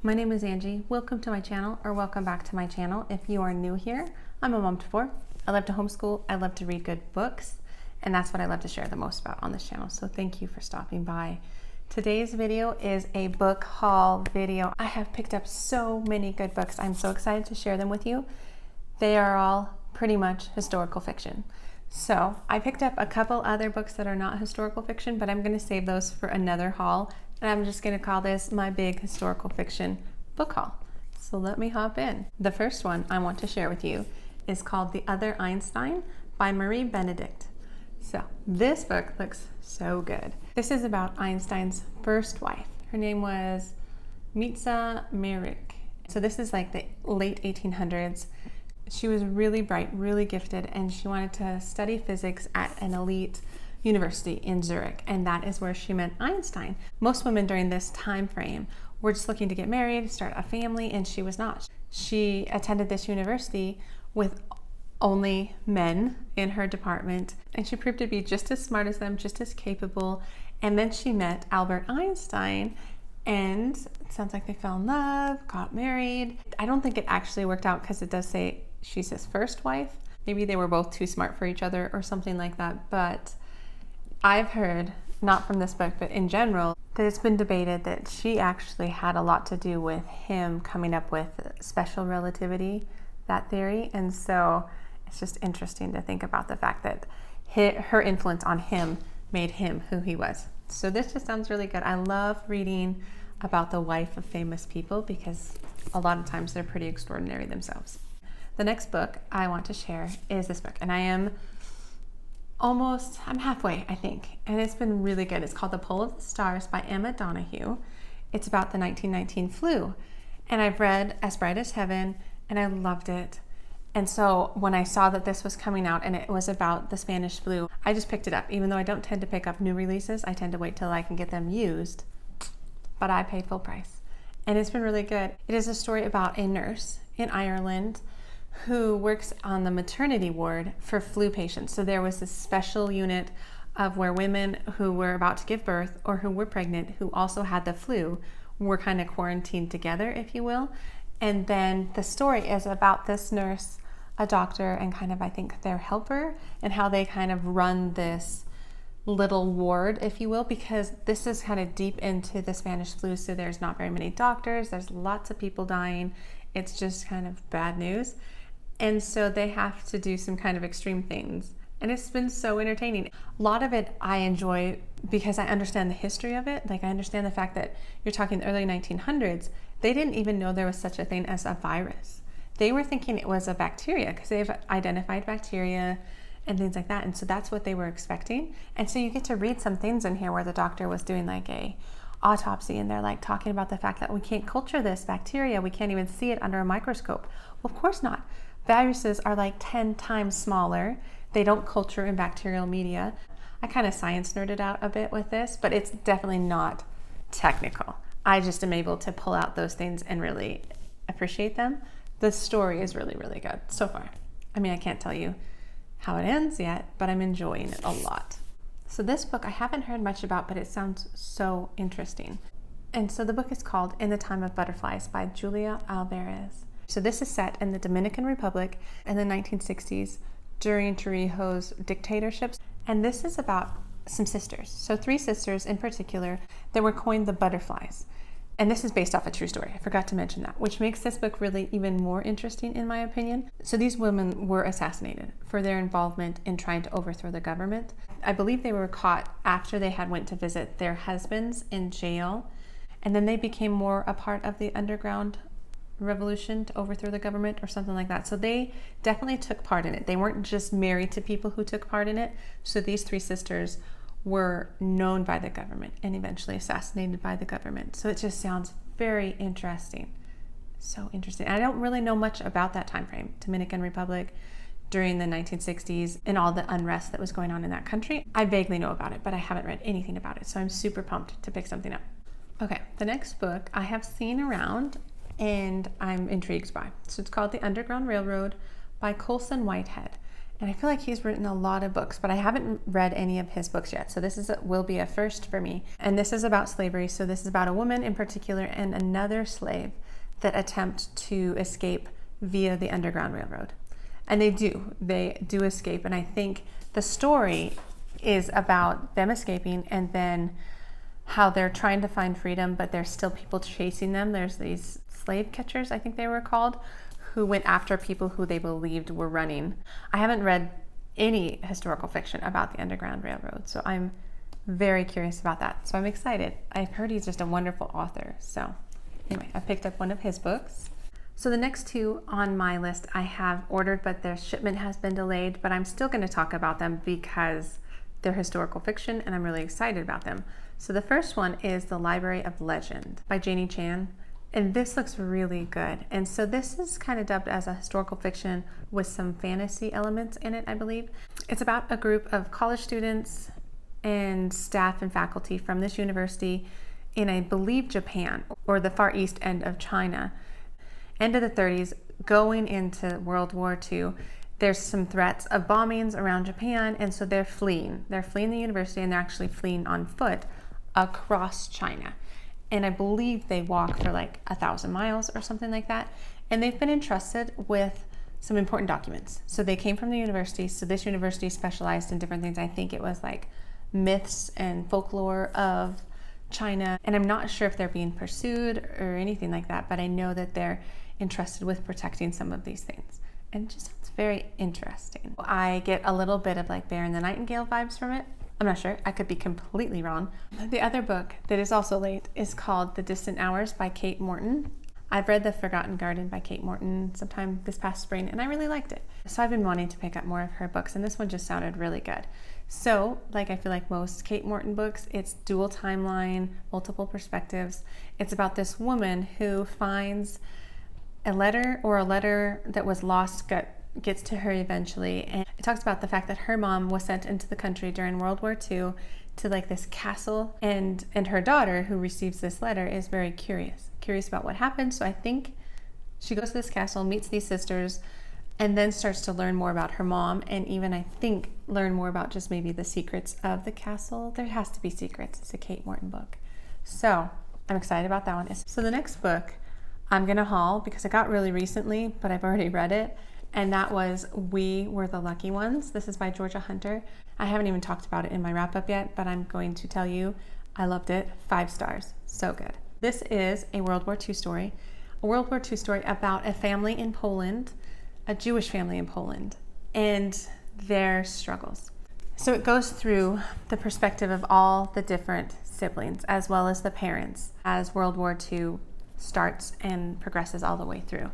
My name is Angie. Welcome to my channel, or welcome back to my channel. If you are new here, I'm a mom to four. I love to homeschool. I love to read good books, and that's what I love to share the most about on this channel. So thank you for stopping by. Today's video is a book haul video. I have picked up so many good books. I'm so excited to share them with you. They are all pretty much historical fiction. So I picked up a couple other books that are not historical fiction, but I'm going to save those for another haul. And I'm just going to call this my big historical fiction book haul. So let me hop in. The first one I want to share with you is called The Other Einstein by Marie Benedict. So this book looks so good. This is about Einstein's first wife. Her name was Mitza Merrick. So this is like the late 1800s. She was really bright, really gifted, and she wanted to study physics at an elite university in Zurich, and that is where she met Einstein. Most women during this time frame were just looking to get married, start a family, and she was not. She attended this university with only men in her department, and she proved to be just as smart as them, just as capable. And then she met Albert Einstein, and it sounds like they fell in love, got married. I don't think it actually worked out because it does say she's his first wife. Maybe they were both too smart for each other or something like that, but I've heard, not from this book, but in general, that it's been debated that she actually had a lot to do with him coming up with special relativity, that theory. And so it's just interesting to think about the fact that her influence on him made him who he was. So this just sounds really good. I love reading about the wife of famous people because a lot of times they're pretty extraordinary themselves. The next book I want to share is this book, and I'm halfway, I think, and it's been really good. It's called The Pull of the Stars by Emma Donoghue. It's about the 1919 flu, and I've read As Bright as Heaven, and I loved it. And so when I saw that this was coming out and it was about the Spanish flu, I just picked it up. Even though I don't tend to pick up new releases, I tend to wait till I can get them used, but I paid full price, and it's been really good. It is a story about a nurse in Ireland who works on the maternity ward for flu patients. So there was this special unit of where women who were about to give birth or who were pregnant who also had the flu were kind of quarantined together, if you will. And then the story is about this nurse, a doctor, and kind of, I think, their helper, and how they kind of run this little ward, if you will, because this is kind of deep into the Spanish flu. So there's not very many doctors. There's lots of people dying. It's just kind of bad news. And so they have to do some kind of extreme things. And it's been so entertaining. A lot of it I enjoy because I understand the history of it. Like, I understand the fact that you're talking the early 1900s. They didn't even know there was such a thing as a virus. They were thinking it was a bacteria because they've identified bacteria and things like that. And so that's what they were expecting. And so you get to read some things in here where the doctor was doing like a autopsy, and they're like talking about the fact that we can't culture this bacteria. We can't even see it under a microscope. Well, of course not. Viruses are like 10 times smaller. They don't culture in bacterial media. I kind of science nerded out a bit with this, but it's definitely not technical. I just am able to pull out those things and really appreciate them. The story is really, really good so far. I mean, I can't tell you how it ends yet, but I'm enjoying it a lot. So this book I haven't heard much about, but it sounds so interesting. And so the book is called In the Time of Butterflies by Julia Alvarez. So this is set in the Dominican Republic in the 1960s during Trujillo's dictatorship. And this is about some sisters. So 3 sisters in particular that were coined the butterflies. And this is based off a true story. I forgot to mention that, which makes this book really even more interesting in my opinion. So these women were assassinated for their involvement in trying to overthrow the government. I believe they were caught after they had went to visit their husbands in jail. And then they became more a part of the underground revolution to overthrow the government or something like that. So they definitely took part in it. They weren't just married to people who took part in it. So these 3 sisters were known by the government and eventually assassinated by the government. So it just sounds very interesting. So interesting. I don't really know much about that time frame, Dominican Republic during the 1960s and all the unrest that was going on in that country. I vaguely know about it, but I haven't read anything about it. So I'm super pumped to pick something up. Okay, the next book I have seen around and I'm intrigued by. So it's called The Underground Railroad by Colson Whitehead. And I feel like he's written a lot of books, but I haven't read any of his books yet. So this will be a first for me. And this is about slavery. So this is about a woman in particular and another slave that attempt to escape via the Underground Railroad. And they do escape. And I think the story is about them escaping and then how they're trying to find freedom, but there's still people chasing them. There's these slave catchers, I think they were called, who went after people who they believed were running. I haven't read any historical fiction about the Underground Railroad, so I'm very curious about that. So I'm excited. I've heard he's just a wonderful author. So anyway, I picked up one of his books. So the next two on my list I have ordered, but their shipment has been delayed, but I'm still going to talk about them because they're historical fiction and I'm really excited about them. So the first one is The Library of Legend by Janie Chan. And this looks really good. And so this is kind of dubbed as a historical fiction with some fantasy elements in it, I believe. It's about a group of college students and staff and faculty from this university in, I believe, Japan or the far east end of China. End of the 30s, going into World War II. There's some threats of bombings around Japan, and so they're fleeing. They're fleeing the university, and they're actually fleeing on foot across China. And I believe they walk for like 1,000 miles or something like that. And they've been entrusted with some important documents. So they came from the university. So this university specialized in different things. I think it was like myths and folklore of China. And I'm not sure if they're being pursued or anything like that, but I know that they're entrusted with protecting some of these things. And it just sounds very interesting. I get a little bit of like Bear and the Nightingale vibes from it. I'm not sure. I could be completely wrong. The other book that is also late is called The Distant Hours by Kate Morton. I've read The Forgotten Garden by Kate Morton sometime this past spring, and I really liked it. So I've been wanting to pick up more of her books, and this one just sounded really good. So, like I feel like most Kate Morton books, it's dual timeline, multiple perspectives. It's about this woman who finds a letter that was lost gets to her eventually, and it talks about the fact that her mom was sent into the country during World War II to like this castle, and her daughter who receives this letter is very curious about what happened. So I think she goes to this castle, meets these sisters, and then starts to learn more about her mom, and even I think learn more about just maybe the secrets of the castle. There has to be secrets. It's a Kate Morton book. So I'm excited about that one. So the next book I'm gonna haul because I got really recently, but I've already read it. And that was We Were the Lucky Ones. This is by Georgia Hunter. I haven't even talked about it in my wrap-up yet, but I'm going to tell you I loved it. 5 stars. So good. This is a World War II story. A World War II story about a family in Poland, a Jewish family in Poland, and their struggles. So it goes through the perspective of all the different siblings, as well as the parents, as World War II starts and progresses all the way through.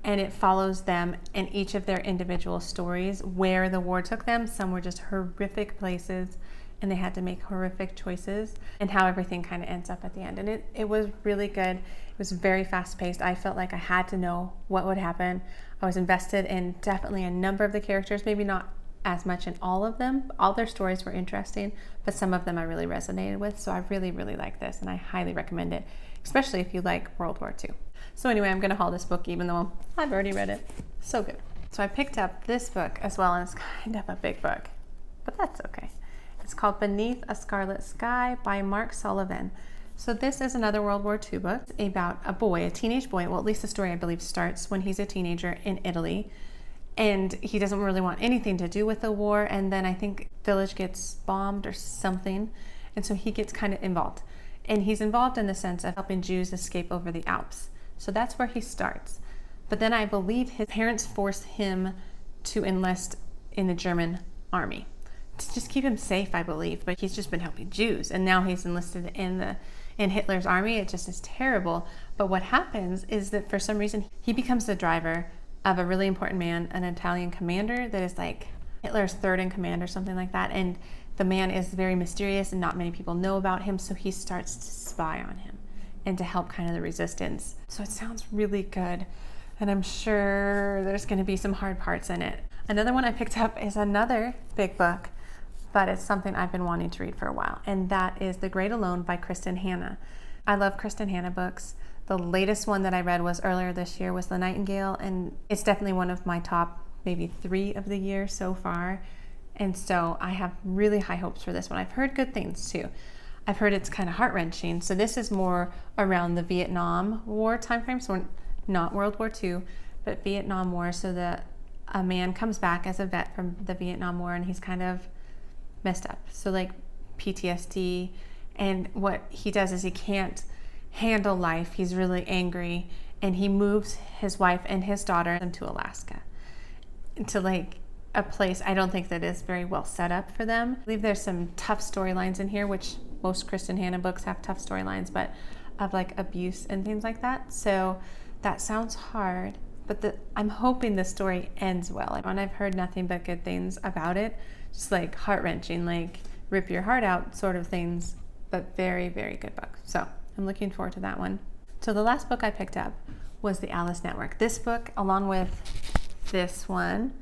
And it follows them in each of their individual stories, where the war took them. Some were just horrific places and they had to make horrific choices, and how everything kind of ends up at the end. And it was really good. It was very fast paced. I felt like I had to know what would happen. I was invested in definitely a number of the characters, maybe not as much in all of them. All their stories were interesting, but some of them I really resonated with. So I really, really like this, and I highly recommend it, especially if you like World War II. So anyway, I'm going to haul this book even though I've already read it. So good. So I picked up this book as well, and it's kind of a big book, but that's okay. It's called Beneath a Scarlet Sky by Mark Sullivan. So this is another World War II book about a boy, a teenage boy. Well, at least the story, I believe, starts when he's a teenager in Italy, and he doesn't really want anything to do with the war. And then I think village gets bombed or something, and so he gets kind of involved. And he's involved in the sense of helping Jews escape over the Alps. So that's where he starts. But then I believe his parents force him to enlist in the German army to just keep him safe, I believe. But he's just been helping Jews, and now he's enlisted in Hitler's army. It just is terrible. But what happens is that for some reason he becomes the driver of a really important man, an Italian commander that is like Hitler's third in command or something like that. And the man is very mysterious and not many people know about him. So he starts to spy on him and to help kind of the resistance. So it sounds really good, and I'm sure there's going to be some hard parts in it. Another one I picked up is another big book, but it's something I've been wanting to read for a while, and that is The Great Alone by Kristen Hanna. I love Kristen Hanna books. The latest one that I read was earlier this year was The Nightingale, and it's definitely one of my top maybe 3 of the year so far. And so I have really high hopes for this one. I've heard good things too. I've heard it's kind of heart-wrenching. So this is more around the Vietnam War timeframe. So not World War II, but Vietnam War. So that a man comes back as a vet from the Vietnam War and he's kind of messed up. So like PTSD. And what he does is he can't handle life. He's really angry. And he moves his wife and his daughter into Alaska. To like a place I don't think that is very well set up for them. I believe there's some tough storylines in here, which most Kristen Hanna books have tough storylines, but of like abuse and things like that. So that sounds hard, but I'm hoping the story ends well. And I've heard nothing but good things about it, just like heart-wrenching, like rip your heart out sort of things, but very, very good book. So I'm looking forward to that one. So the last book I picked up was The Alice Network. This book, along with this one,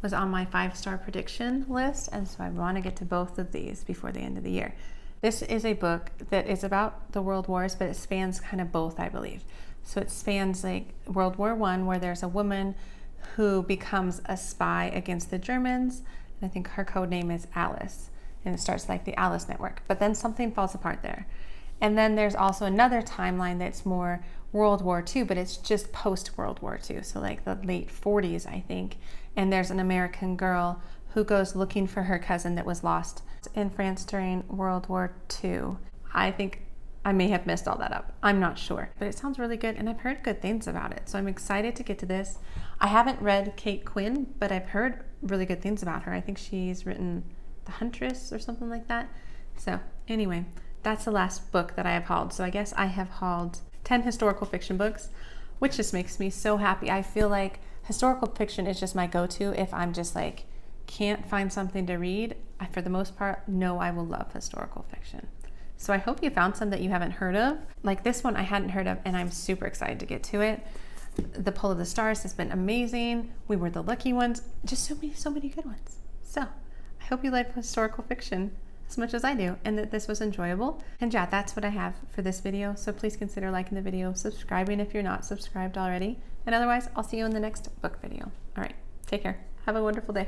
was on my 5-star prediction list, and so I want to get to both of these before the end of the year. This is a book that is about the World Wars, but it spans kind of both, I believe. So it spans like World War I, where there's a woman who becomes a spy against the Germans, and I think her code name is Alice, and it starts like the Alice Network, but then something falls apart there. And then there's also another timeline that's more World War II, but it's just post-World War II, so like the late 40s, I think. And there's an American girl who goes looking for her cousin that was lost in France during World War II. I think I may have messed all that up. I'm not sure, but it sounds really good, and I've heard good things about it, so I'm excited to get to this. I haven't read Kate Quinn, but I've heard really good things about her. I think she's written The Huntress or something like that. So anyway, that's the last book that I have hauled. So I guess I have hauled 10 historical fiction books, which just makes me so happy. I feel like historical fiction is just my go-to if I'm just like can't find something to read. I, for the most part, know I will love historical fiction. So I hope you found some that you haven't heard of. Like this one I hadn't heard of, and I'm super excited to get to it. The Pull of the Stars has been amazing. We Were the Lucky Ones. Just so many good ones. So I hope you like historical fiction as much as I do, and that this was enjoyable. And yeah, that's what I have for this video. So please consider liking the video, subscribing if you're not subscribed already, and otherwise I'll see you in the next book video. All right, take care. Have a wonderful day.